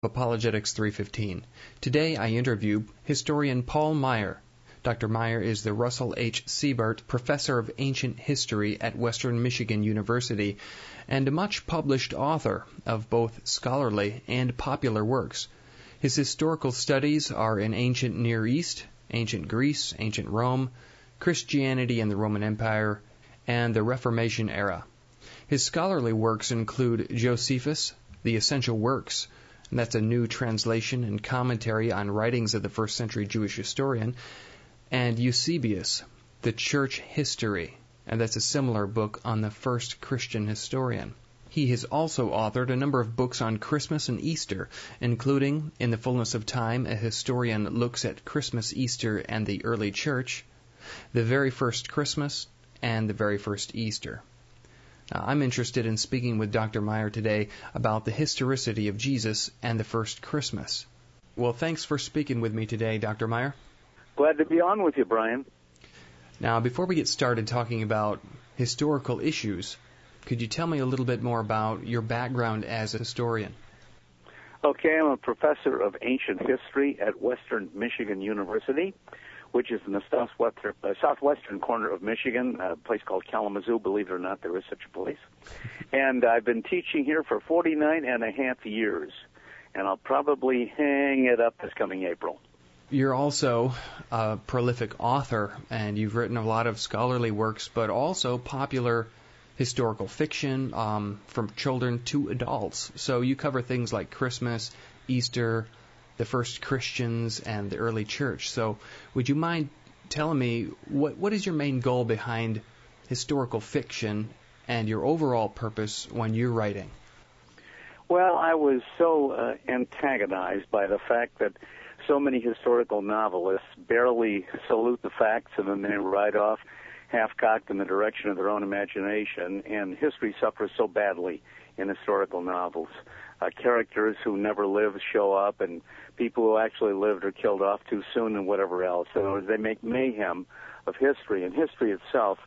Apologetics315. Today I interview historian Paul Maier. Dr. Maier is the Russell H. Seibert Professor of Ancient History at Western Michigan University and a much-published author of both scholarly and popular works. His historical studies are in ancient Near East, ancient Greece, ancient Rome, Christianity and the Roman Empire, and the Reformation era. His scholarly works include Josephus, The Essential Works, and that's a new translation and commentary on writings of the first century Jewish historian, and Eusebius, The Church History, and that's a similar book on the first Christian historian. He has also authored a number of books on Christmas and Easter, including In the Fullness of Time, a historian looks at Christmas, Easter, and the early church, The Very First Christmas, and The Very First Easter. Now, I'm interested in speaking with Dr. Maier today about the historicity of Jesus and the first Christmas. Well, thanks for speaking with me today, Dr. Maier. Glad to be on with you, Brian. Now, before we get started talking about historical issues, could you tell me a little bit more about your background as a historian? Okay, I'm a professor of ancient history at Western Michigan University, which is in the southwestern corner of Michigan, a place called Kalamazoo. Believe it or not, there is such a place. And I've been teaching here for 49 and a half years, and I'll probably hang it up this coming April. You're also a prolific author, and you've written a lot of scholarly works, but also popular historical fiction from children to adults. So you cover things like Christmas, Easter, the first Christians, and the early church. So would you mind telling me what is your main goal behind historical fiction and your overall purpose when you're writing? Well, I was so antagonized by the fact that so many historical novelists barely salute the facts and then they ride off half-cocked in the direction of their own imagination, and history suffers so badly in historical novels. Characters who never lived show up, and people who actually lived are killed off too soon and whatever else. In other words, they make mayhem of history, and history itself,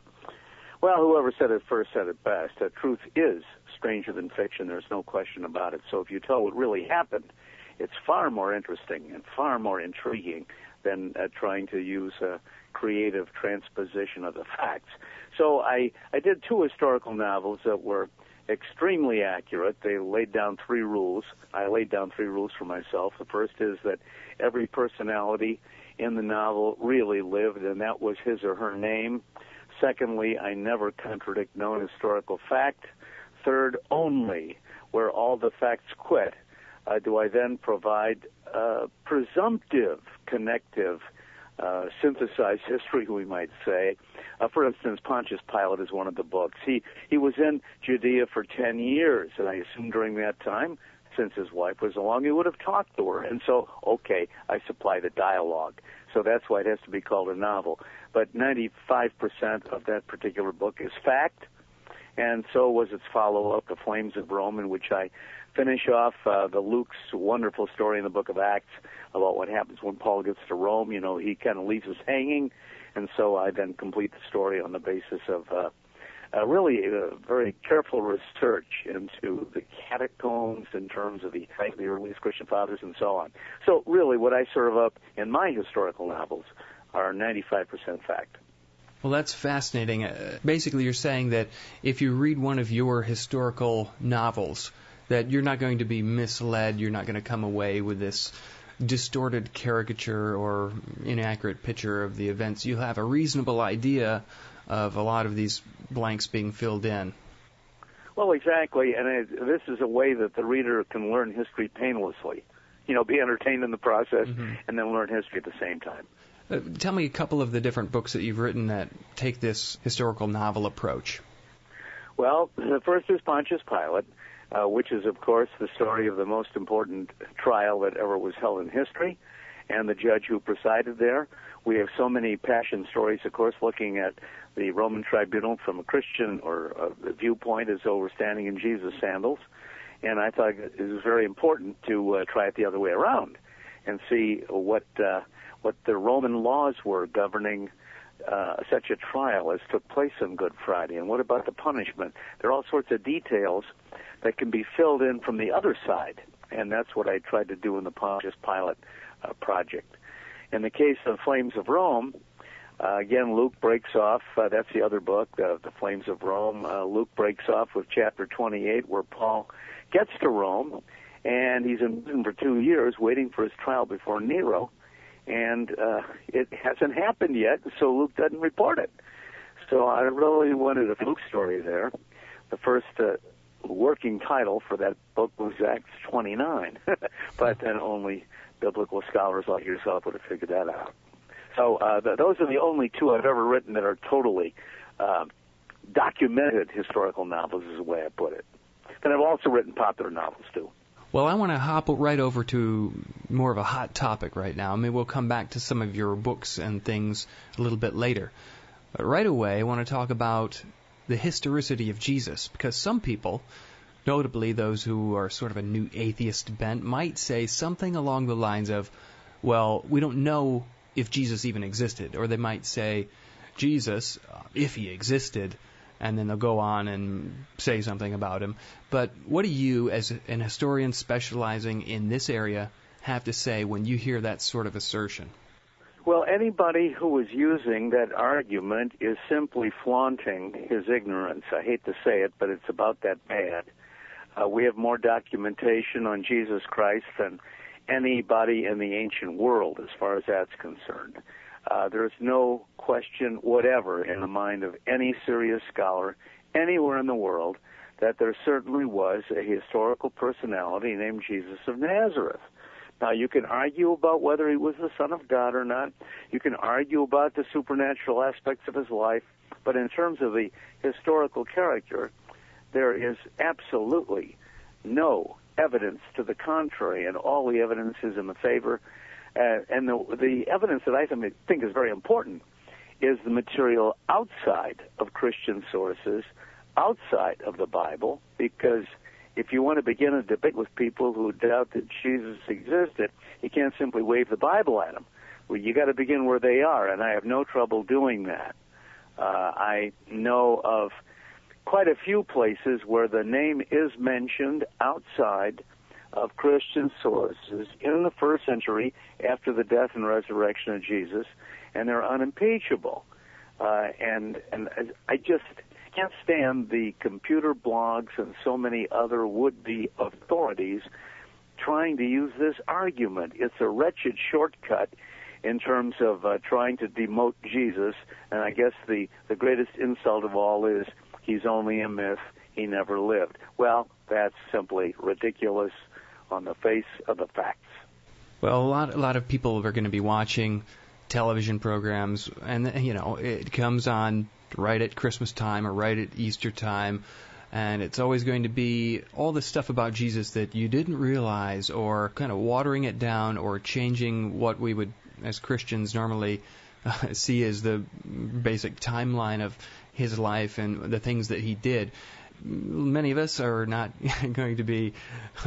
well, whoever said it first said it best. Truth is stranger than fiction. There's no question about it. So if you tell what really happened, it's far more interesting and far more intriguing than trying to use a creative transposition of the facts. So I did two historical novels that were extremely accurate. They laid down three rules. I laid down three rules for myself. The first is that every personality in the novel really lived, and that was his or her name. Secondly, I never contradict known historical fact. Third, only where all the facts quit do I then provide presumptive, connective, synthesized history, we might say. For instance, Pontius Pilate is one of the books. He was in Judea for 10 years, and I assume during that time, since his wife was along, he would have talked to her. And so, okay, I supply the dialogue. So that's why it has to be called a novel. But 95% of that particular book is fact, and so was its follow-up, The Flames of Rome, in which I finish off the Luke's wonderful story in the book of Acts about what happens when Paul gets to Rome. You know, he kind of leaves us hanging, and so I then complete the story on the basis of really very careful research into the catacombs in terms of the earliest Christian fathers and so on. So really what I serve up in my historical novels are 95% fact. Well, that's fascinating. Basically, you're saying that if you read one of your historical novels, that you're not going to be misled, you're not going to come away with this distorted caricature or inaccurate picture of the events. You have a reasonable idea of a lot of these blanks being filled in. Well, exactly, and this is a way that the reader can learn history painlessly. You know, be entertained in the process and then learn history at the same time. Tell me a couple of the different books that you've written that take this historical novel approach. Well, the first is Pontius Pilate, which is, of course, the story of the most important trial that ever was held in history, and the judge who presided there. We have so many passion stories, of course, looking at the Roman tribunal from a Christian or a viewpoint as though we're standing in Jesus' sandals, and I thought it was very important to try it the other way around and see what the Roman laws were governing such a trial as took place on Good Friday, and what about the punishment? There are all sorts of details that can be filled in from the other side And that's what I tried to do in the Pontius Pilate project. In the case of Flames of Rome, again, Luke breaks off, that's the other book, The Flames of Rome. Luke breaks off with chapter 28, where Paul gets to Rome, and he's in prison for 2 years waiting for his trial before Nero, and it hasn't happened yet, so Luke doesn't report it. So I really wanted a Luke story there. The first working title for that book was Acts 29, but then only biblical scholars like yourself would have figured that out. So those are the only two I've ever written that are totally documented historical novels, is the way I put it. And I've also written popular novels, too. Well, I want to hop right over to more of a hot topic right now. Maybe we'll come back to some of your books and things a little bit later. But right away, I want to talk about the historicity of Jesus, because some people, notably those who are sort of a new atheist bent, might say something along the lines of, well, we don't know if Jesus even existed. Or they might say, Jesus, if he existed, and then they'll go on and say something about him. But what do you, as an historian specializing in this area, have to say when you hear that sort of assertion? Well, anybody who is using that argument is simply flaunting his ignorance. I hate to say it, but it's about that bad. We have more documentation on Jesus Christ than anybody in the ancient world, as far as that's concerned. There's no question whatever in the mind of any serious scholar anywhere in the world that there certainly was a historical personality named Jesus of Nazareth. Now, you can argue about whether he was the Son of God or not. You can argue about the supernatural aspects of his life. But in terms of the historical character, there is absolutely no evidence to the contrary, and all the evidence is in the favor. And the evidence that I think is very important is the material outside of Christian sources, outside of the Bible, because if you want to begin a debate with people who doubt that Jesus existed, you can't simply wave the Bible at them. Well, you got to begin where they are, and I have no trouble doing that. I know of quite a few places where the name is mentioned outside of Christian sources in the first century after the death and resurrection of Jesus, and they're unimpeachable. And I just can't stand the computer blogs and so many other would-be authorities trying to use this argument. It's a wretched shortcut in terms of trying to demote Jesus, and I guess the greatest insult of all is he's only a myth, he never lived. Well, that's simply ridiculous on the face of the facts. Well, a lot of people are going to be watching television programs, and it comes on right at Christmas time or right at Easter time, and it's always going to be all this stuff about Jesus that you didn't realize, or kind of watering it down or changing what we would, as Christians, normally see as the basic timeline of his life and the things that he did. Many of us are not going to be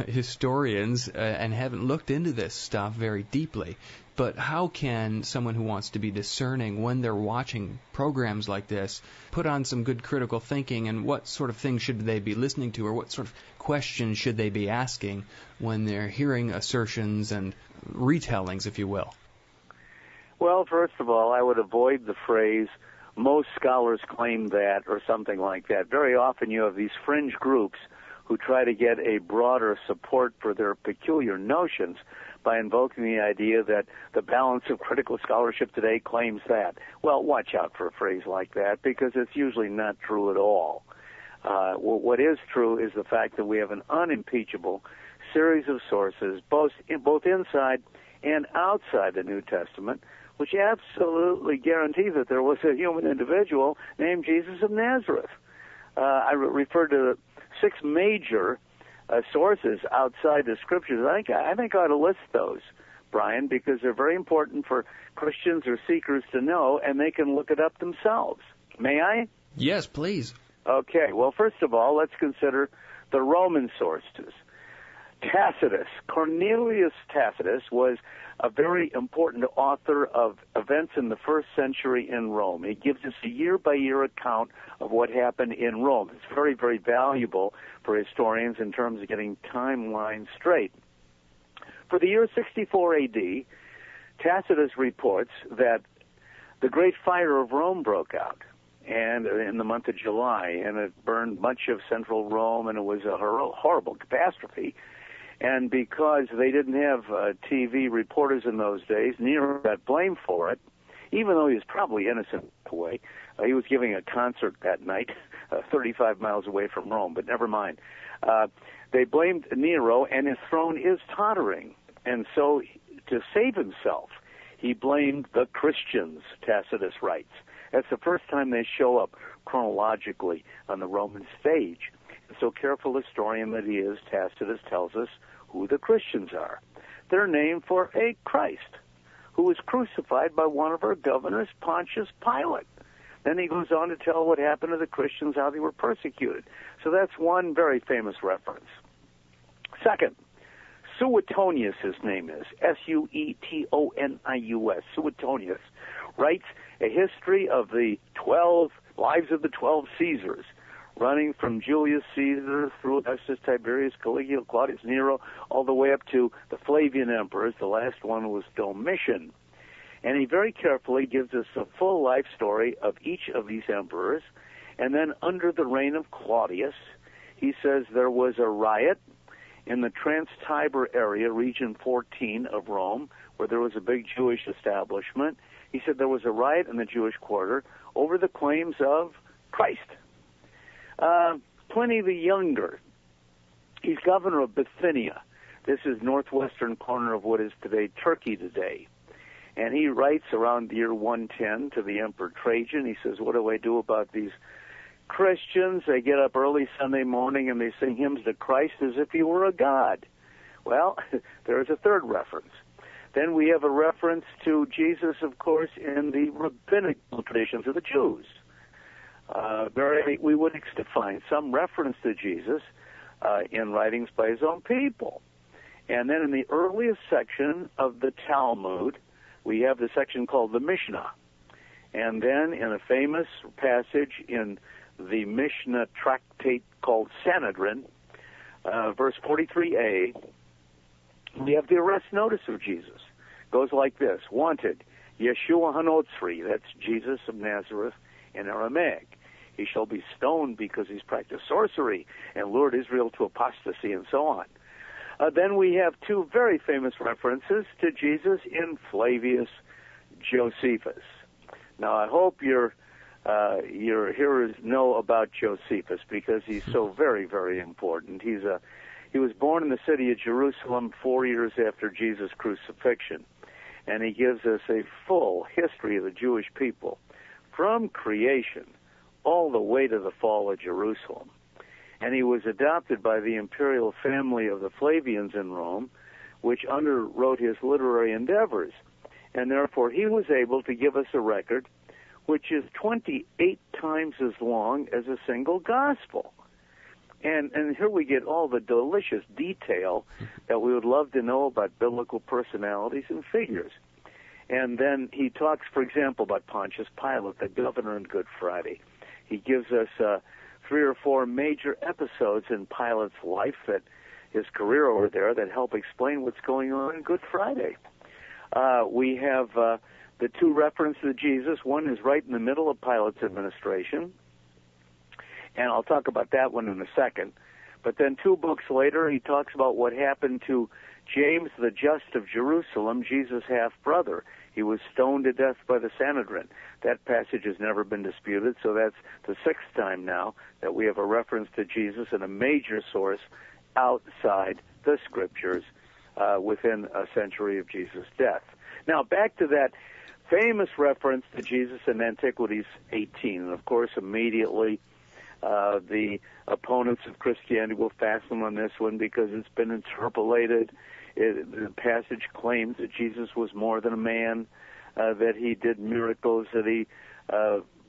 historians and haven't looked into this stuff very deeply. But how can someone who wants to be discerning when they're watching programs like this put on some good critical thinking, and what sort of things should they be listening to, or what sort of questions should they be asking when they're hearing assertions and retellings, if you will? Well, first of all, I would avoid the phrase, most scholars claim that, or something like that. Very often you have these fringe groups who try to get a broader support for their peculiar notions by invoking the idea that the balance of critical scholarship today claims that. Well, watch out for a phrase like that, because it's usually not true at all. What is true is the fact that we have an unimpeachable series of sources, both inside and outside the New Testament, which absolutely guarantee that there was a human individual named Jesus of Nazareth. I referred to 6 major sources outside the Scriptures. I think I ought to list those, Brian, because they're very important for Christians or seekers to know, and they can look it up themselves. May I? Yes, please. Okay. Well, first of all, let's consider the Roman sources. Tacitus, Cornelius Tacitus, was a very important author of events in the first century in Rome. He gives us a year-by-year account of what happened in Rome. It's very, very valuable for historians in terms of getting timelines straight. For the year 64 A.D., Tacitus reports that the Great Fire of Rome broke out, and in the month of July, and it burned much of central Rome, and it was a horrible catastrophe. And because they didn't have TV reporters in those days, Nero got blamed for it, even though he was probably innocent in a way. He was giving a concert that night 35 miles away from Rome, but never mind. They blamed Nero, and his throne is tottering. And so, to save himself, he blamed the Christians, Tacitus writes. That's the first time they show up chronologically on the Roman stage. And so careful historian that he is, Tacitus tells us who the Christians are. They're named for a Christ who was crucified by one of our governors, Pontius Pilate. Then he goes on to tell what happened to the Christians, how they were persecuted. So that's one very famous reference. Second, Suetonius, his name is, Suetonius, Suetonius, writes a history of the lives of the 12 Caesars, running from Julius Caesar through Augustus, Tiberius, Caligula, Claudius, Nero, all the way up to the Flavian emperors. The last one was Domitian. And he very carefully gives us a full life story of each of these emperors. And then under the reign of Claudius, he says there was a riot in the Trans-Tiber area, region 14 of Rome, where there was a big Jewish establishment. He said there was a riot in the Jewish quarter over the claims of Christ. Pliny the Younger, he's governor of Bithynia. This is northwestern corner of what is today Turkey today. And he writes around the year 110 to the Emperor Trajan. He says, what do I do about these Christians? They get up early Sunday morning and they sing hymns to Christ as if he were a god. Well, there's a third reference. Then we have a reference to Jesus, of course, in the rabbinical traditions of the Jews. We would find some reference to Jesus in writings by his own people. And then in the earliest section of the Talmud, we have the section called the Mishnah. And then in a famous passage in the Mishnah tractate called Sanhedrin, verse 43a, we have the arrest notice of Jesus. It goes like this: wanted, Yeshua Hanotzri, that's Jesus of Nazareth in Aramaic. He shall be stoned because he's practiced sorcery and lured Israel to apostasy, and so on. Then we have two very famous references to Jesus in Flavius Josephus. Now, I hope your hearers know about Josephus because he's so very, very important. He was born in the city of Jerusalem 4 years after Jesus' crucifixion, and he gives us a full history of the Jewish people from creation all the way to the fall of Jerusalem. And he was adopted by the imperial family of the Flavians in Rome, which underwrote his literary endeavors. And therefore, he was able to give us a record which is 28 times as long as a single gospel. And here we get all the delicious detail that we would love to know about biblical personalities and figures. And then he talks, for example, about Pontius Pilate, the governor on Good Friday. He gives us 3 or 4 major episodes in Pilate's life, that his career over there, that help explain what's going on in Good Friday. We have the two references to Jesus. One is right in the middle of Pilate's administration, and I'll talk about that one in a second. But then 2 books later, he talks about what happened to James the Just of Jerusalem, Jesus' half-brother. He was stoned to death by the Sanhedrin. That passage has never been disputed, so that's the 6th time now that we have a reference to Jesus in a major source outside the Scriptures within a century of Jesus' death. Now, back to that famous reference to Jesus in Antiquities 18. And, of course, immediately the opponents of Christianity will fasten on this one because it's been interpolated. The passage claims that Jesus was more than a man, that he did miracles, that he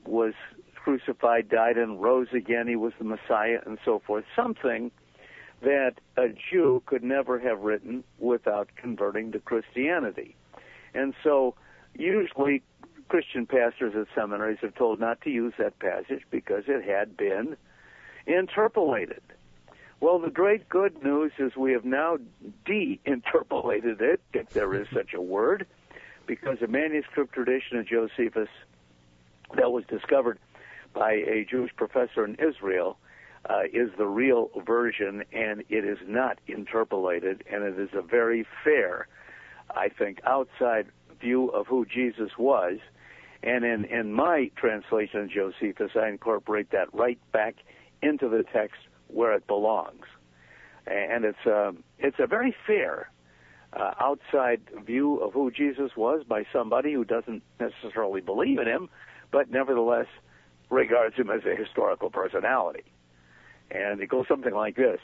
was crucified, died, and rose again. He was the Messiah, and so forth. Something that a Jew could never have written without converting to Christianity. And so usually Christian pastors at seminaries are told not to use that passage because it had been interpolated. Well, the great good news is we have now de-interpolated it, if there is such a word, because a manuscript tradition of Josephus that was discovered by a Jewish professor in Israel is the real version, and it is not interpolated, and it is a very fair, I think, outside view of who Jesus was. And in my translation of Josephus, I incorporate that right back into the text where it belongs. And it's a very fair outside view of who Jesus was by somebody who doesn't necessarily believe in him, but nevertheless regards him as a historical personality. And it goes something like this.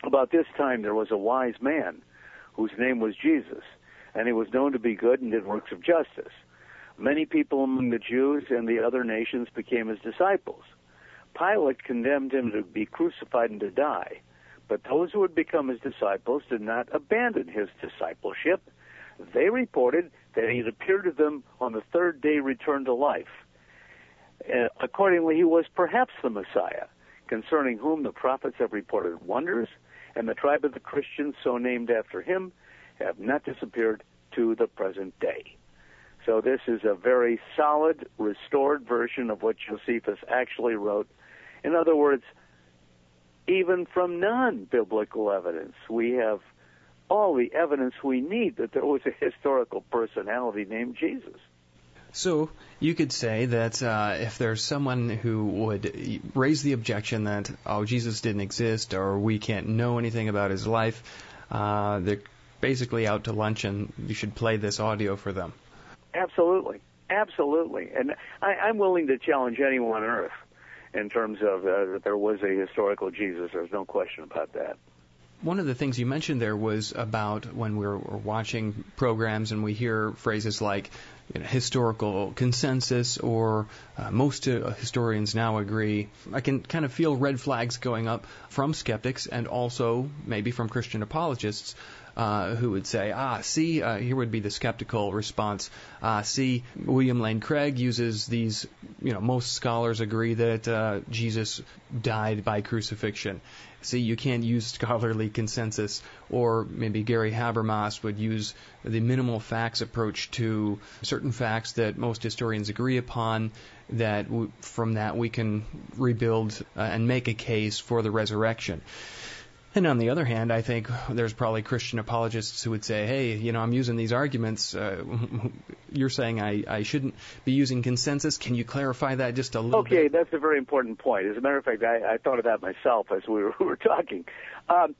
About this time there was a wise man whose name was Jesus, and he was known to be good and did works of justice. Many people among the Jews and the other nations became his disciples. Pilate condemned him to be crucified and to die, but those who had become his disciples did not abandon his discipleship. They reported that he had appeared to them on the third day, returned to life. Accordingly, he was perhaps the Messiah, concerning whom the prophets have reported wonders, and the tribe of the Christians, so named after him, have not disappeared to the present day. So this is a very solid, restored version of what Josephus actually wrote. In other words, even from non-biblical evidence, we have all the evidence we need that there was a historical personality named Jesus. So you could say that if there's someone who would raise the objection that, oh, Jesus didn't exist or we can't know anything about his life, they're basically out to lunch and you should play this audio for them. Absolutely. Absolutely. And I'm willing to challenge anyone on earth in terms of that there was a historical Jesus. There's no question about that. One of the things you mentioned there was about when we're watching programs and we hear phrases like historical consensus or most historians now agree. I can kind of feel red flags going up from skeptics and also maybe from Christian apologists who would say, here would be the skeptical response. William Lane Craig uses these, most scholars agree that Jesus died by crucifixion. See, you can't use scholarly consensus. Or maybe Gary Habermas would use the minimal facts approach to certain facts that most historians agree upon, that from that we can rebuild and make a case for the resurrection. And on the other hand, I think there's probably Christian apologists who would say, hey, I'm using these arguments. You're saying I shouldn't be using consensus. Can you clarify that just a little bit? Okay, that's a very important point. As a matter of fact, I thought of that myself as we were talking.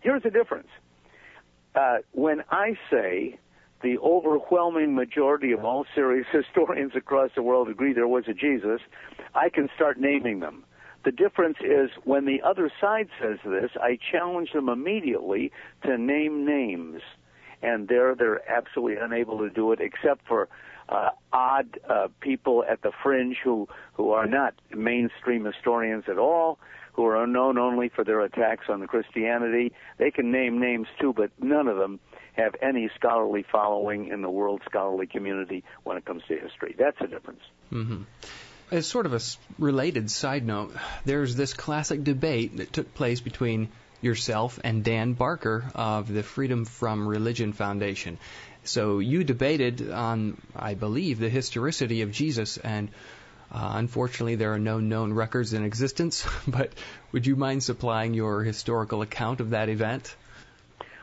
Here's the difference. When I say the overwhelming majority of all serious historians across the world agree there was a Jesus, I can start naming them. The difference is when the other side says this, I challenge them immediately to name names. And they're absolutely unable to do it except for odd people at the fringe who are not mainstream historians at all, who are known only for their attacks on the Christianity. They can name names too, but none of them have any scholarly following in the world scholarly community when it comes to history. That's the difference. Mm-hmm. As sort of a related side note, there's this classic debate that took place between yourself and Dan Barker of the Freedom from Religion Foundation. So you debated on, I believe, the historicity of Jesus, and unfortunately there are no known records in existence, but would you mind supplying your historical account of that event?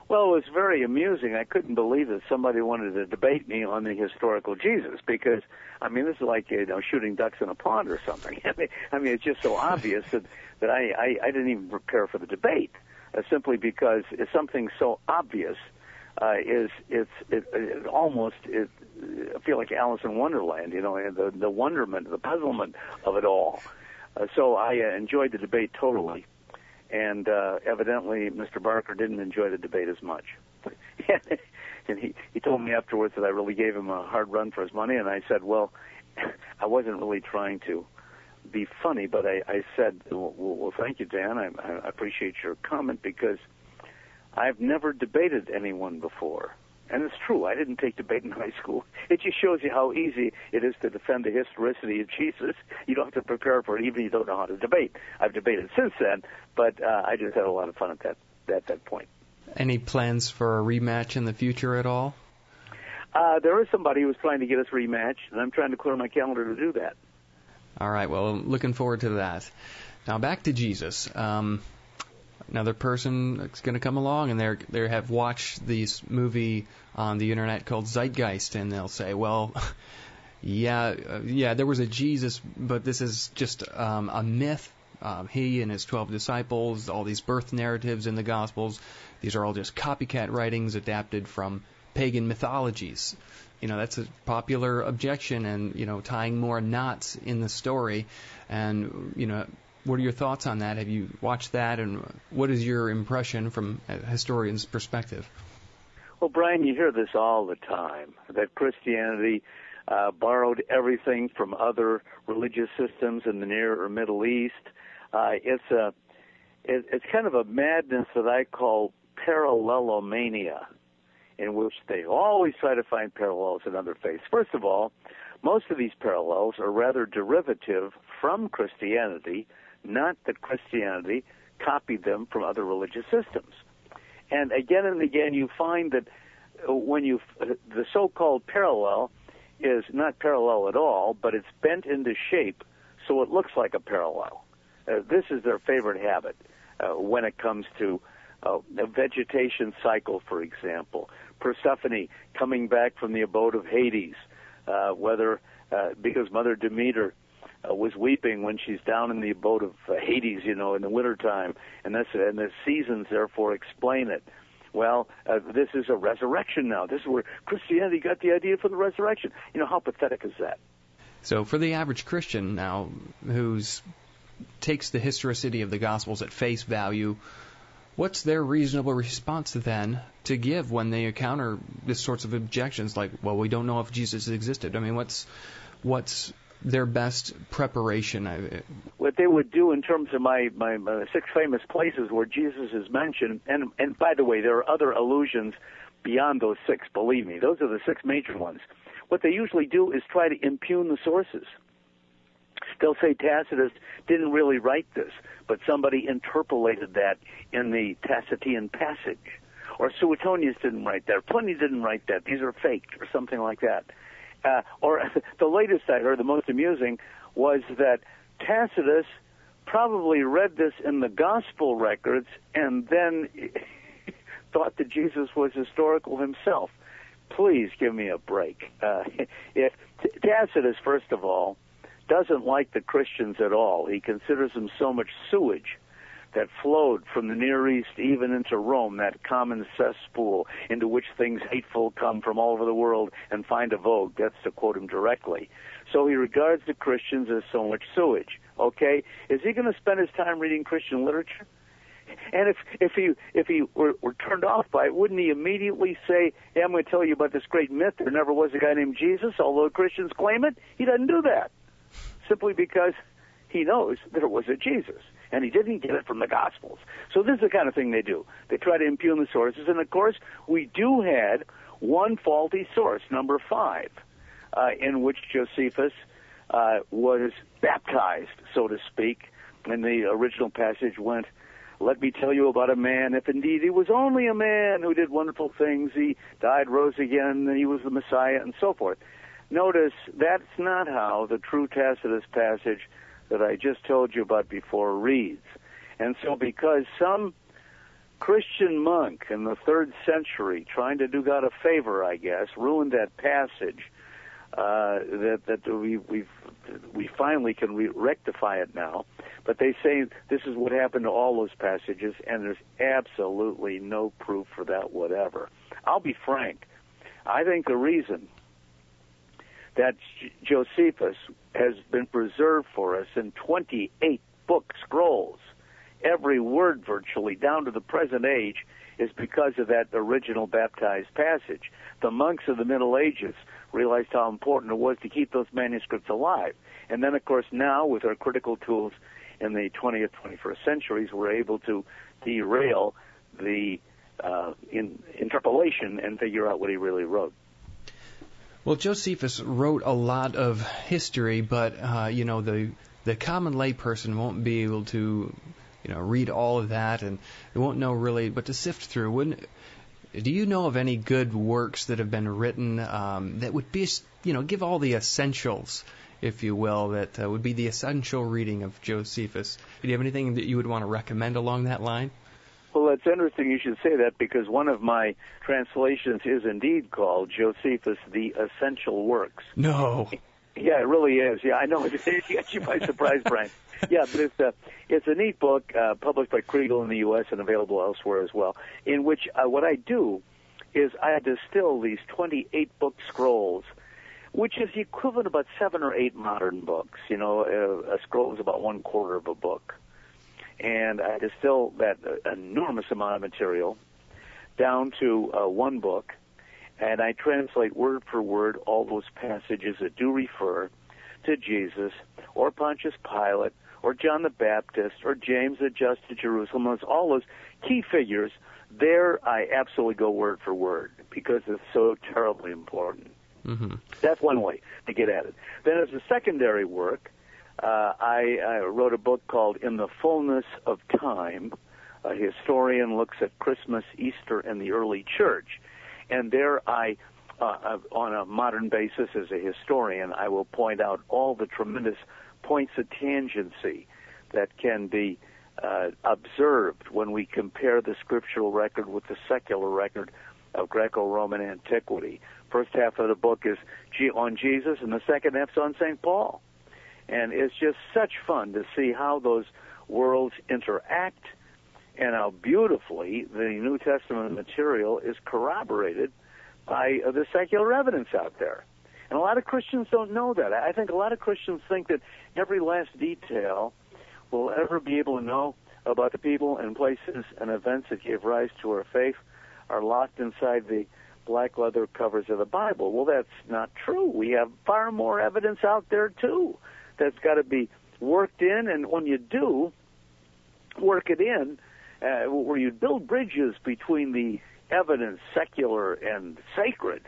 Well, it was very amusing. I couldn't believe that somebody wanted to debate me on the historical Jesus because, this is like, shooting ducks in a pond or something. It's just so obvious that I didn't even prepare for the debate, simply because it's something so obvious. I feel like Alice in Wonderland, the wonderment, the puzzlement of it all. So I enjoyed the debate totally. And evidently, Mr. Barker didn't enjoy the debate as much. And he told me afterwards that I really gave him a hard run for his money, and I said, well, I wasn't really trying to be funny, but I said, well, thank you, Dan. I appreciate your comment because I've never debated anyone before. And it's true. I didn't take debate in high school. It just shows you how easy it is to defend the historicity of Jesus. You don't have to prepare for it, even if you don't know how to debate. I've debated since then, but I just had a lot of fun at that point. Any plans for a rematch in the future at all? There is somebody who's trying to get us rematched, and I'm trying to clear my calendar to do that. All right. Well, I'm looking forward to that. Now back to Jesus. Another person that's going to come along, and they have watched this movie on the internet called Zeitgeist, and they'll say, well, yeah, there was a Jesus, but this is just a myth. He and his 12 disciples, all these birth narratives in the Gospels, these are all just copycat writings adapted from pagan mythologies. That's a popular objection, and, tying more knots in the story. And, what are your thoughts on that? Have you watched that, and what is your impression from a historian's perspective? Well, Brian, you hear this all the time, that Christianity borrowed everything from other religious systems in the Near or Middle East. It's kind of a madness that I call parallelomania, in which they always try to find parallels in other faiths. First of all, most of these parallels are rather derivative from Christianity, not that Christianity copied them from other religious systems. And again, you find that the so-called parallel is not parallel at all, but it's bent into shape so it looks like a parallel. This is their favorite habit when it comes to a vegetation cycle, for example. Persephone coming back from the abode of Hades, because Mother Demeter was weeping when she's down in the abode of Hades, in the wintertime, and the seasons therefore explain it. Well, this is a resurrection now. This is where Christianity got the idea for the resurrection. How pathetic is that? So for the average Christian now, who takes the historicity of the Gospels at face value, what's their reasonable response then to give when they encounter this sorts of objections like, well, we don't know if Jesus existed? I mean, what's their best preparation? What they would do in terms of my 6 famous places where Jesus is mentioned, and by the way, there are other allusions beyond those 6, believe me. Those are the 6 major ones. What they usually do is try to impugn the sources. They'll say Tacitus didn't really write this, but somebody interpolated that in the Tacitian passage. Or Suetonius didn't write that, or Pliny didn't write that, these are faked, or something like that. Or the latest I heard, the most amusing, was that Tacitus probably read this in the gospel records and then thought that Jesus was historical himself. Please give me a break. If Tacitus, first of all, doesn't like the Christians at all. He considers them so much sewage that flowed from the Near East even into Rome, that common cesspool into which things hateful come from all over the world and find a vogue. That's to quote him directly. So he regards the Christians as so much sewage. Okay? Is he going to spend his time reading Christian literature? And if he were turned off by it, wouldn't he immediately say, hey, I'm going to tell you about this great myth, there never was a guy named Jesus, although Christians claim it? He doesn't do that, simply because he knows there was a Jesus, and he didn't get it from the Gospels. So this is the kind of thing they do. They try to impugn the sources, and of course, we do had one faulty source, number 5, in which Josephus was baptized, so to speak, and the original passage went, let me tell you about a man, if indeed he was only a man who did wonderful things, he died, rose again, and he was the Messiah, and so forth. Notice that's not how the true Tacitus passage that I just told you about before reads. And so because some Christian monk in the 3rd century, trying to do God a favor, I guess, ruined that passage, we finally can rectify it now. But they say this is what happened to all those passages, and there's absolutely no proof for that whatever. I'll be frank. I think the reason that Josephus has been preserved for us in 28 book scrolls, every word virtually, down to the present age, is because of that original baptized passage. The monks of the Middle Ages realized how important it was to keep those manuscripts alive. And then, of course, now with our critical tools in the 20th, 21st centuries, we're able to derail the interpolation and figure out what he really wrote. Well, Josephus wrote a lot of history, but the common layperson won't be able to read all of that, and they won't know really what to sift through. Do you know of any good works that have been written that would be, give all the essentials, if you will, that would be the essential reading of Josephus? Do you have anything that you would want to recommend along that line? Well, it's interesting you should say that, because one of my translations is indeed called Josephus, the Essential Works. No. Yeah, it really is. Yeah, I know. It gets you by surprise, Brian. Yeah, but it's a neat book published by Kriegel in the U.S. and available elsewhere as well, in which what I do is I distill these 28-book scrolls, which is the equivalent of about 7 or 8 modern books. A scroll is about 1/4 of a book. And I distill that enormous amount of material down to one book, and I translate word for word all those passages that do refer to Jesus or Pontius Pilate or John the Baptist or James that adjusted Jerusalem. All those key figures, there I absolutely go word for word because it's so terribly important. Mm-hmm. That's one way to get at it. Then as a secondary work, I wrote a book called In the Fullness of Time. A historian looks at Christmas, Easter, and the early church. And there I, on a modern basis as a historian, I will point out all the tremendous points of tangency that can be observed when we compare the scriptural record with the secular record of Greco-Roman antiquity. First half of the book is on Jesus, and the second half is on St. Paul. And it's just such fun to see how those worlds interact and how beautifully the New Testament material is corroborated by the secular evidence out there. And a lot of Christians don't know that. I think a lot of Christians think that every last detail we'll ever be able to know about the people and places and events that gave rise to our faith are locked inside the black leather covers of the Bible. Well, that's not true. We have far more evidence out there, too, that's got to be worked in, and when you do work it in, where you build bridges between the evidence, secular and sacred,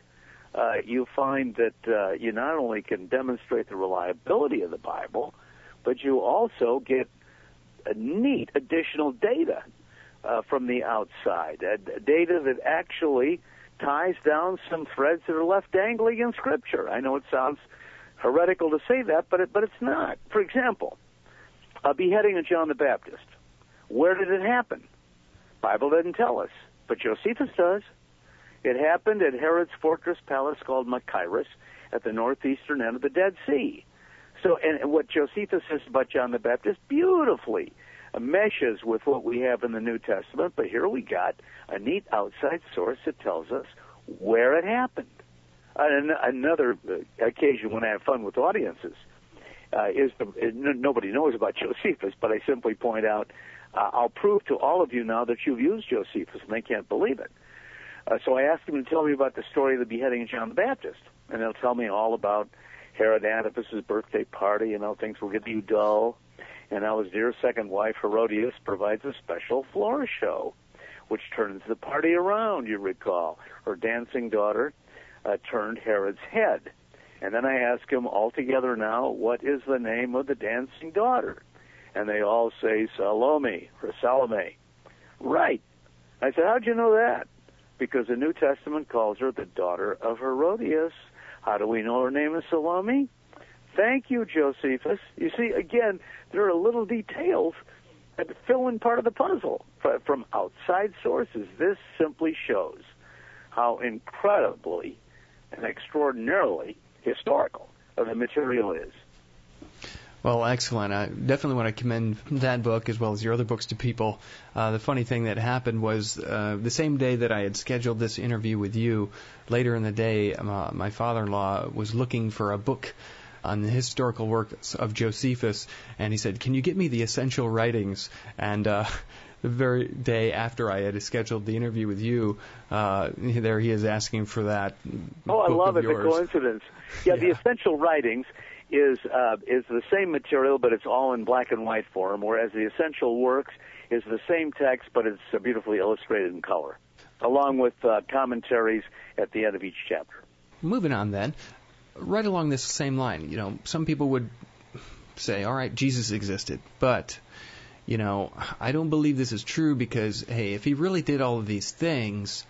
you find that you not only can demonstrate the reliability of the Bible, but you also get a neat additional data from the outside, data that actually ties down some threads that are left dangling in Scripture. I know it sounds heretical to say that, but it's not. For example, a beheading of John the Baptist. Where did it happen? Bible doesn't tell us, but Josephus does. It happened at Herod's fortress palace called Maier at the northeastern end of the Dead Sea. So, and what Josephus says about John the Baptist beautifully meshes with what we have in the New Testament, but here we got a neat outside source that tells us where it happened. Another occasion when I have fun with audiences is nobody knows about Josephus, but I simply point out, I'll prove to all of you now that you've used Josephus, and they can't believe it. So I asked them to tell me about the story of the beheading of John the Baptist, and they'll tell me all about Herod Antipas's birthday party and how things will get you dull, and how his dear second wife, Herodias, provides a special floor show, which turns the party around, you recall. Her dancing daughter turned Herod's head. And then I ask him all together now, what is the name of the dancing daughter? And they all say Salome, or Salome. Right. I said, how'd you know that? Because the New Testament calls her the daughter of Herodias. How do we know her name is Salome? Thank you, Josephus. You see, again, there are little details that fill in part of the puzzle from outside sources. This simply shows how incredibly and extraordinarily historical the material is. Well, excellent. I definitely want to commend that book as well as your other books to people. The funny thing that happened was the same day that I had scheduled this interview with you, later in the day, my father-in-law was looking for a book on the historical works of Josephus, and he said, can you get me the essential writings? And the very day after I had scheduled the interview with you, there he is asking for that. Oh, I love it, the coincidence. Yeah, the essential writings is the same material, but it's all in black and white form, whereas the essential works is the same text, but it's beautifully illustrated in color. along with commentaries at the end of each chapter. Moving on then, right along this same line, some people would say, all right, Jesus existed, but, I don't believe this is true because, hey, if he really did all of these things,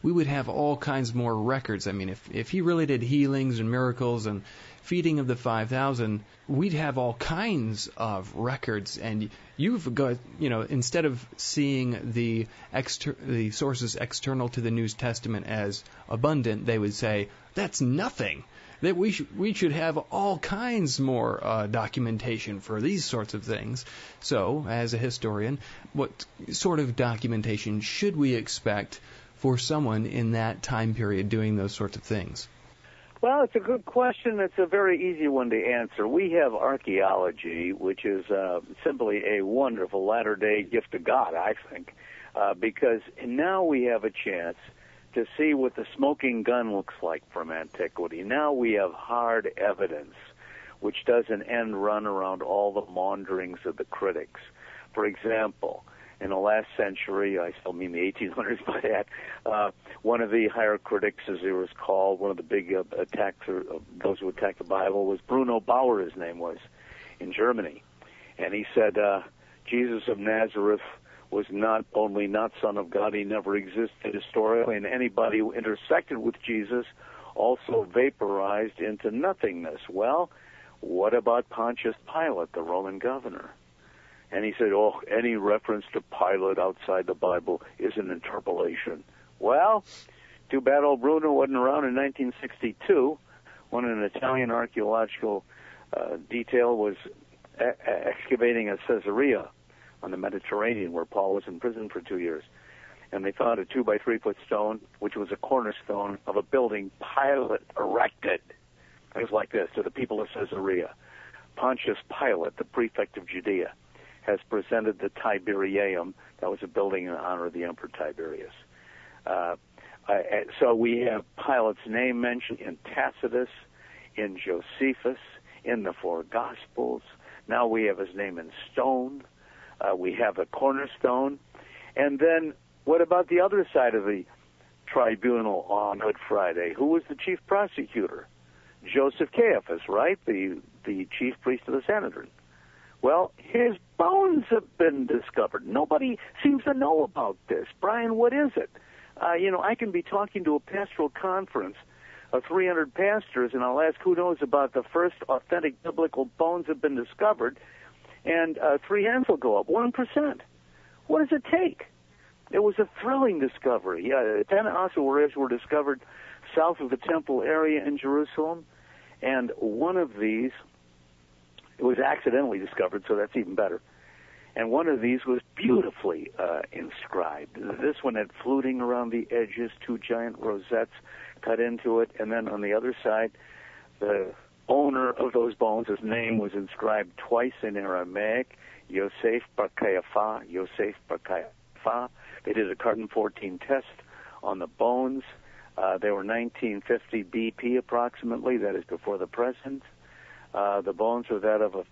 we would have all kinds more records. I mean, if he really did healings and miracles and feeding of the 5,000, we'd have all kinds of records. And you've got, instead of seeing the sources external to the New Testament as abundant, they would say, that's nothing. That we should have all kinds more documentation for these sorts of things. So, as a historian, what sort of documentation should we expect for someone in that time period doing those sorts of things? Well, it's a good question. It's a very easy one to answer. We have archaeology, which is simply a wonderful latter-day gift of God, I think, because now we have a chance to see what the smoking gun looks like from antiquity. Now we have hard evidence, which doesn't end run around all the maunderings of the critics. For example, in the last century, I still mean the 1800s by that, one of the higher critics, as he was called, one of the big those who attacked the Bible, was Bruno Bauer, his name was, in Germany. And he said, Jesus of Nazareth was not only not Son of God, he never existed historically, and anybody who intersected with Jesus also vaporized into nothingness. Well, what about Pontius Pilate, the Roman governor? And he said, any reference to Pilate outside the Bible is an interpolation. Well, too bad old Bruno wasn't around in 1962 when an Italian archaeological detail was excavating at Caesarea on the Mediterranean, where Paul was in prison for 2 years. And they found a 2 by 3 foot stone, which was a cornerstone of a building Pilate erected. It was like this: to the people of Caesarea, Pontius Pilate, the prefect of Judea, has presented the Tiberium. That was a building in honor of the Emperor Tiberius. So we have Pilate's name mentioned in Tacitus, in Josephus, in the four Gospels. Now we have his name in stone. We have a cornerstone. And then what about the other side of the tribunal on Good Friday? Who was the chief prosecutor? Joseph Caiaphas, right? The chief priest of the Sanhedrin. Well, his bones have been discovered. Nobody seems to know about this. Brian, what is it? I can be talking to a pastoral conference of 300 pastors, and I'll ask who knows about the first authentic biblical bones have been discovered, and 3 hands will go up, 1%. What does it take? It was a thrilling discovery. 10 ossuaries were discovered south of the temple area in Jerusalem, and one of these, it was accidentally discovered, so that's even better. And one of these was beautifully inscribed. This one had fluting around the edges, 2 giant rosettes cut into it, and then on the other side, the owner of those bones, his name was inscribed twice in Aramaic, Yosef bar Caiaphas, Yosef bar Caiaphas. They did a carbon-14 test on the bones. They were 1950 BP approximately, that is before the present. The bones were that of a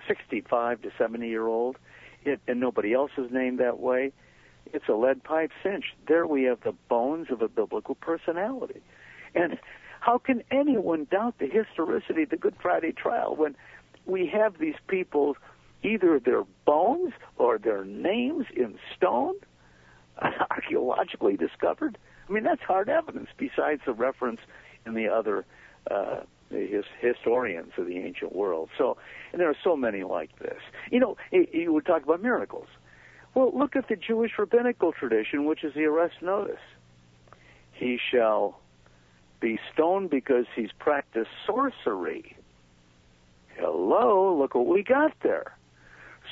65 to 70-year-old, and nobody else is named that way. It's a lead pipe cinch. There we have the bones of a biblical personality. And how can anyone doubt the historicity of the Good Friday trial when we have these people, either their bones or their names in stone, archaeologically discovered? I mean, that's hard evidence, besides the reference in the other historians of the ancient world. So, and there are so many like this. You would talk about miracles. Well, look at the Jewish rabbinical tradition, which is the arrest notice. He shall be stoned because he's practiced sorcery. Hello, look what we got there.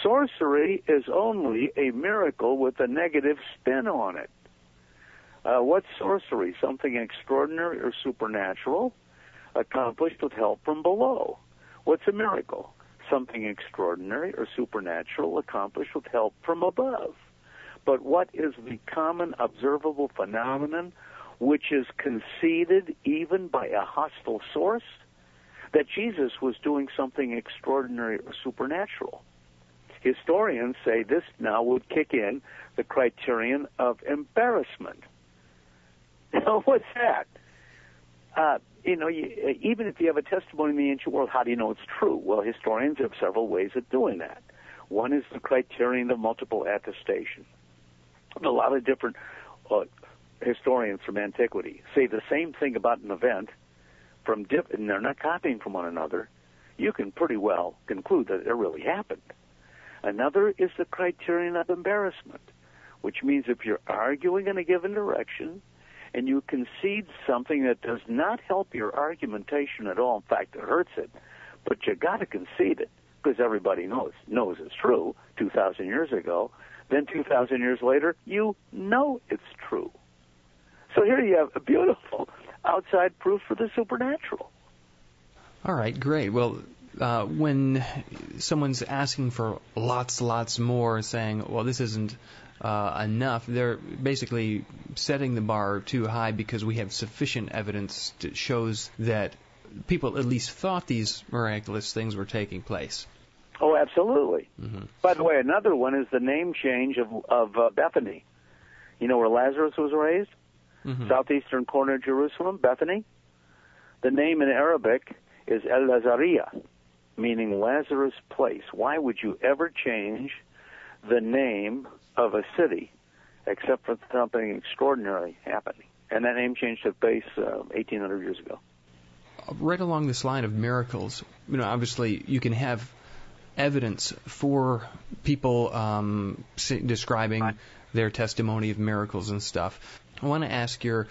Sorcery is only a miracle with a negative spin on it. What's sorcery? Something extraordinary or supernatural accomplished with help from below. What's a miracle? Something extraordinary or supernatural accomplished with help from above. But what is the common observable phenomenon which is conceded even by a hostile source? That Jesus was doing something extraordinary or supernatural. Historians say this now would kick in the criterion of embarrassment. What's that? Even if you have a testimony in the ancient world, how do you know it's true? Well, historians have several ways of doing that. One is the criterion of multiple attestation. A lot of different historians from antiquity say the same thing about an event and they're not copying from one another. You can pretty well conclude that it really happened. Another is the criterion of embarrassment, which means if you're arguing in a given direction and you concede something that does not help your argumentation at all, in fact, it hurts it, but you got to concede it because everybody knows it's true 2,000 years ago. Then 2,000 years later, you know it's true. So here you have a beautiful outside proof for the supernatural. All right, great. Well, when someone's asking for lots more, saying, well, this isn't enough, they're basically setting the bar too high because we have sufficient evidence that shows that people at least thought these miraculous things were taking place. Oh, absolutely. Mm-hmm. By the way, another one is the name change of Bethany. You know where Lazarus was raised? Mm-hmm. Southeastern corner of Jerusalem, Bethany. The name in Arabic is El Lazaria, meaning Lazarus' place. Why would you ever change the name of a city except for something extraordinary happening? And that name change took place 1,800 years ago. Right along this line of miracles, obviously you can have evidence for people describing their testimony of miracles and stuff. I want to ask your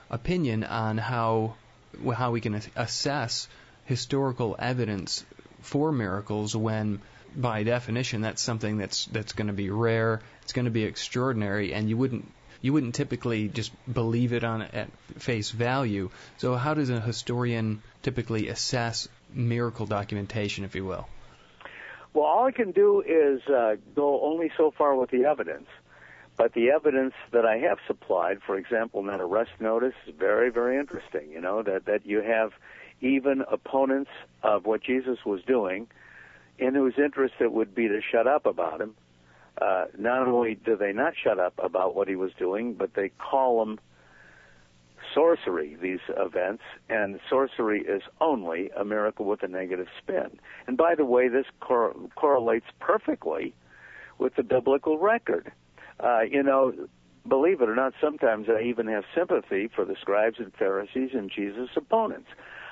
opinion on how we can assess historical evidence for miracles when, by definition, that's something that's going to be rare, it's going to be extraordinary, and you wouldn't typically just believe it at face value. So how does a historian typically assess miracle documentation, if you will? Well, all I can do is go only so far with the evidence. But the evidence that I have supplied, for example, in that arrest notice, is very, very interesting. That you have even opponents of what Jesus was doing in whose interest it would be to shut up about him. Not only do they not shut up about what he was doing, but they call them sorcery, these events, and sorcery is only a miracle with a negative spin. And by the way, this correlates perfectly with the biblical record. Believe it or not, sometimes I even have sympathy for the scribes and Pharisees and Jesus' opponents.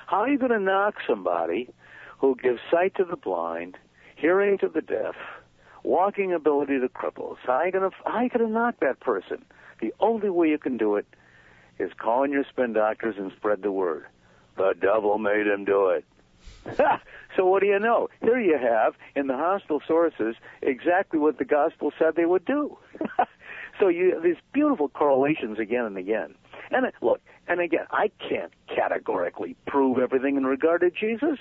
How are you going to knock somebody who gives sight to the blind, hearing to the deaf, walking ability to cripples? How are you going to knock that person? The only way you can do it is call in your spin doctors and spread the word. The devil made him do it. So what do you know? Here you have, in the hostile sources, exactly what the gospel said they would do. So these beautiful correlations again and again. And look, and again, I can't categorically prove everything in regard to Jesus.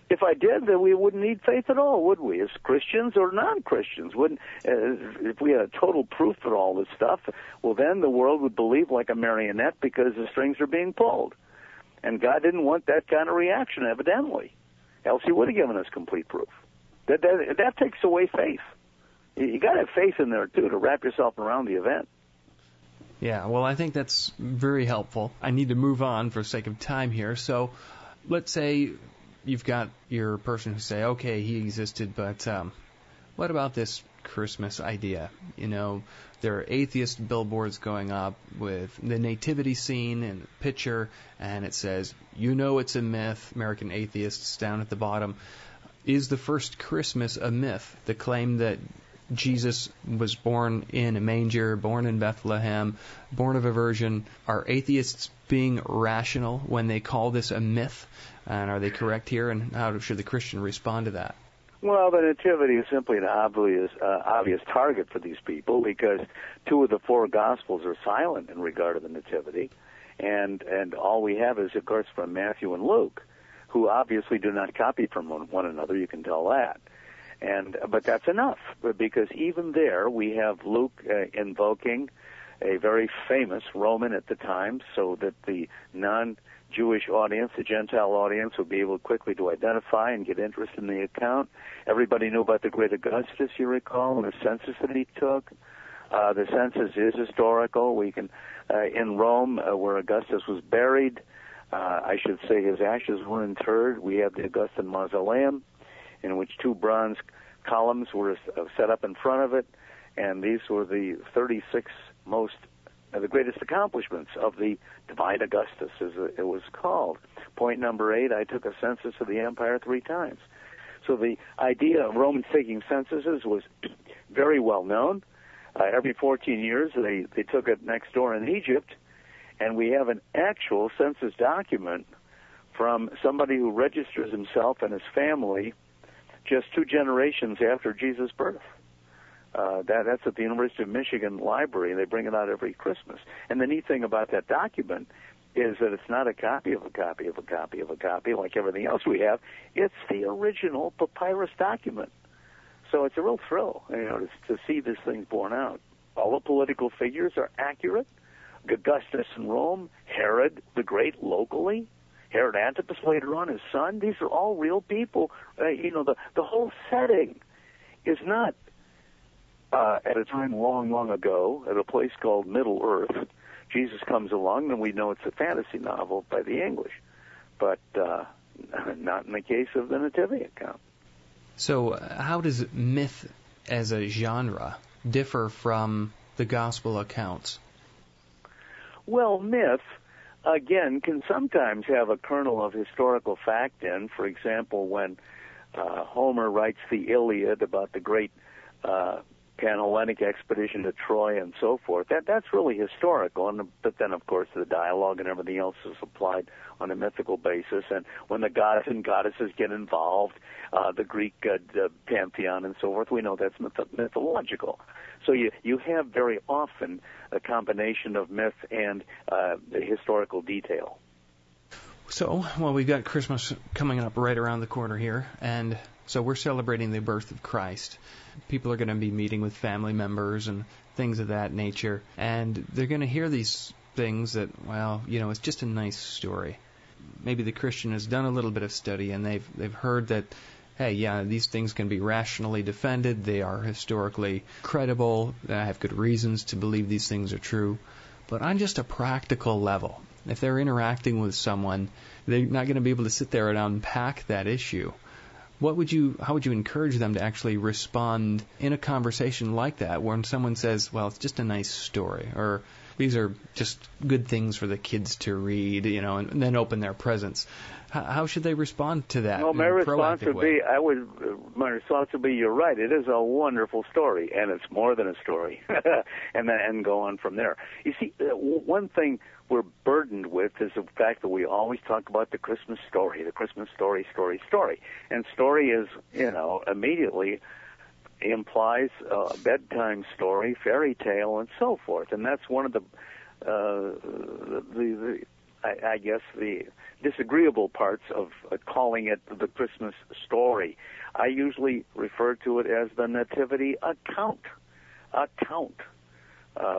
If I did, then we wouldn't need faith at all, would we, as Christians or non-Christians? If we had total proof for all this stuff, well, then the world would believe like a marionette because the strings are being pulled. And God didn't want that kind of reaction, evidently. Else he would have given us complete proof. That takes away faith. You got to have faith in there, too, to wrap yourself around the event. Yeah, well, I think that's very helpful. I need to move on for sake of time here. So let's say you've got your person who say, okay, he existed, but what about this Christmas idea? There are atheist billboards going up with the nativity scene and the picture, and it says, it's a myth, American atheists down at the bottom. Is the first Christmas a myth? The claim that Jesus was born in a manger, born in Bethlehem, born of a virgin. Are atheists being rational when they call this a myth? And are they correct here? And how should the Christian respond to that? Well, the nativity is simply an obvious target for these people because 2 of the 4 Gospels are silent in regard to the nativity. And all we have is, of course, from Matthew and Luke, who obviously do not copy from one another. You can tell that. But that's enough, because even there we have Luke invoking a very famous Roman at the time, so that the non-Jewish audience, the Gentile audience, would be able quickly to identify and get interest in the account. Everybody knew about the great Augustus, you recall, and the census that he took. The census is historical. We can, in Rome, where Augustus was buried, I should say his ashes were interred. We have the Augustan Mausoleum, in which 2 bronze columns were set up in front of it, and these were the 36 the greatest accomplishments of the divine Augustus, as it was called. Point number 8, I took a census of the empire 3 times. So the idea of Romans taking censuses was very well known. Every 14 years, they took it next door in Egypt, and we have an actual census document from somebody who registers himself and his family just 2 generations after Jesus' birth. That's at the University of Michigan Library. They bring it out every Christmas. And the neat thing about that document is that it's not a copy of a copy of a copy of a copy like everything else we have. It's the original papyrus document. So it's a real thrill, to see this thing borne out. All the political figures are accurate. Augustus in Rome, Herod the Great locally, Herod Antipas later on, his son. These are all real people. The whole setting is not at a time long, long ago at a place called Middle Earth. Jesus comes along, and we know it's a fantasy novel by the English, but not in the case of the Nativity account. So how does myth as a genre differ from the gospel accounts? Well, myth, again, can sometimes have a kernel of historical fact in. For example, when Homer writes the Iliad about the great Pan-Hellenic expedition to Troy and so forth, that's really historical. But then, of course, the dialogue and everything else is applied on a mythical basis. And when the gods and goddesses get involved, the Greek pantheon and so forth, we know that's mythological. So you have very often a combination of myth and the historical detail. So, we've got Christmas coming up right around the corner here, and so we're celebrating the birth of Christ. People are going to be meeting with family members and things of that nature, and they're going to hear these things that, it's just a nice story. Maybe the Christian has done a little bit of study, and they've heard that, hey, these things can be rationally defended, they are historically credible, I have good reasons to believe these things are true. But on just a practical level, if they're interacting with someone, they're not going to be able to sit there and unpack that issue. How would you encourage them to actually respond in a conversation like that, when someone says, well, it's just a nice story, or these are just good things for the kids to read, and then open their presents? How should they respond to that? Well, my response would be, you're right. It is a wonderful story, and it's more than a story, and go on from there. You see, one thing we're burdened with is the fact that we always talk about the Christmas story, story. And story is, immediately implies a bedtime story, fairy tale, and so forth. And that's one of the disagreeable parts of calling it the Christmas story. I usually refer to it as the Nativity account,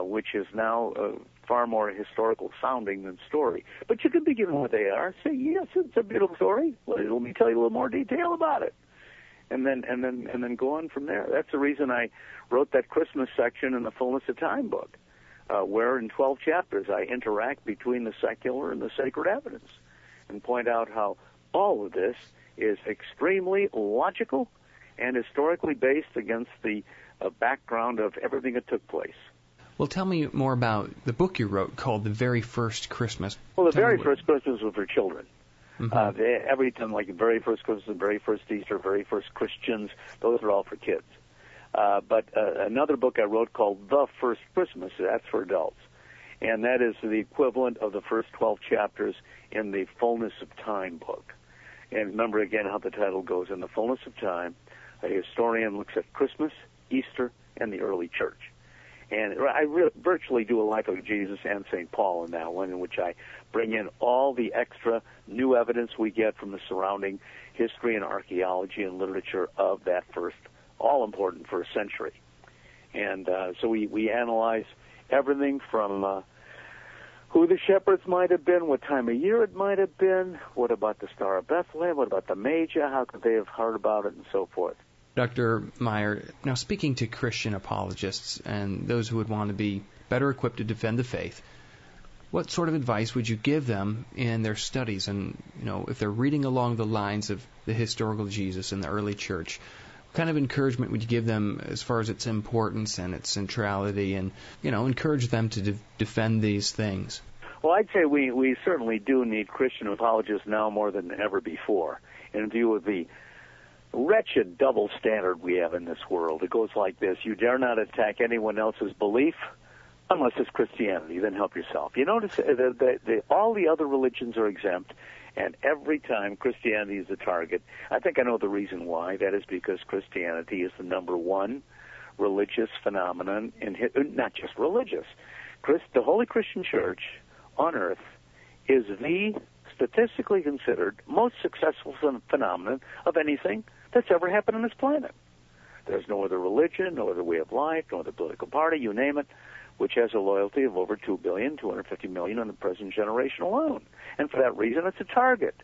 which is now far more historical sounding than story. But you can be given what they are. Say, yes, it's a beautiful story. Well, let me tell you a little more detail about it. And then go on from there. That's the reason I wrote that Christmas section in the Fullness of Time book, where in 12 chapters I interact between the secular and the sacred evidence and point out how all of this is extremely logical and historically based against the background of everything that took place. Well, tell me more about the book you wrote called The Very First Christmas. Well, the very first Christmas was for children. Mm-hmm. Every time, like the very first Christmas, the very first Easter, very first Christians, those are all for kids. But another book I wrote called The First Christmas, that's for adults. And that is the equivalent of the first 12 chapters in the Fullness of Time book. And remember again how the title goes. In the Fullness of Time, a historian looks at Christmas, Easter, and the early church. And I virtually do a life of Jesus and St. Paul in that one, in which I bring in all the extra new evidence we get from the surrounding history and archaeology and literature of that first, all-important first century. And so we analyze everything from who the shepherds might have been, what time of year it might have been, what about the Star of Bethlehem, what about the Magi, how could they have heard about it, and so forth. Dr. Maier, now speaking to Christian apologists and those who would want to be better equipped to defend the faith, what sort of advice would you give them in their studies? And, if they're reading along the lines of the historical Jesus in the early church, what kind of encouragement would you give them as far as its importance and its centrality and, encourage them to defend these things? Well, I'd say we certainly do need Christian apologists now more than ever before, in view of the wretched double standard we have in this world. It goes like this: you dare not attack anyone else's belief unless it's Christianity, then help yourself. You notice all the other religions are exempt, and every time Christianity is the target, I think I know the reason why. That is because Christianity is the number one religious phenomenon, not just religious. The Holy Christian Church on earth is the statistically considered most successful phenomenon of anything that's ever happened on this planet. There's no other religion, no other way of life, no other political party, you name it, which has a loyalty of over 250 million in the present generation alone. And for that reason, it's a target.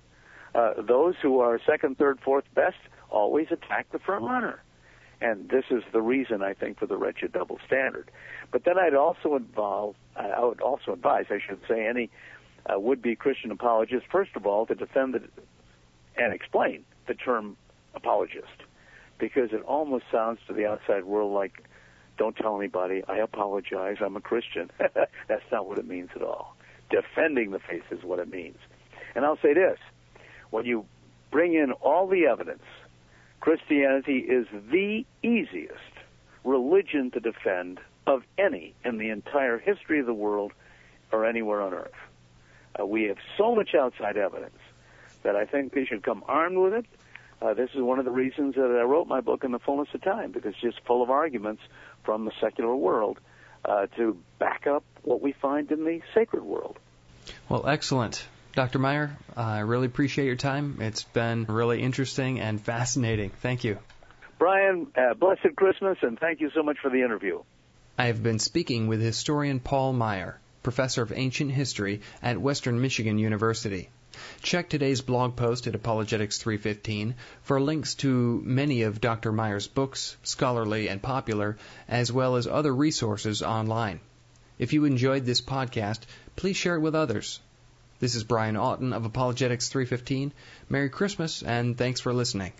Those who are second, third, fourth best always attack the front runner. And this is the reason, I think, for the wretched double standard. But then I would also advise, any would-be Christian apologist, first of all, to defend and explain the term apologist, because it almost sounds to the outside world like, don't tell anybody, I apologize, I'm a Christian. That's not what it means at all. Defending the faith is what it means. And I'll say this: when you bring in all the evidence, Christianity is the easiest religion to defend of any in the entire history of the world or anywhere on earth. We have so much outside evidence that I think they should come armed with it. This is one of the reasons that I wrote my book in the Fullness of Time, because it's just full of arguments from the secular world to back up what we find in the sacred world. Well, excellent. Dr. Maier, I really appreciate your time. It's been really interesting and fascinating. Thank you. Brian, blessed Christmas, and thank you so much for the interview. I have been speaking with historian Paul Maier, professor of ancient history at Western Michigan University. Check today's blog post at Apologetics315 for links to many of Dr. Maier's books, scholarly and popular, as well as other resources online. If you enjoyed this podcast, please share it with others. This is Brian Oughton of Apologetics315. Merry Christmas and thanks for listening.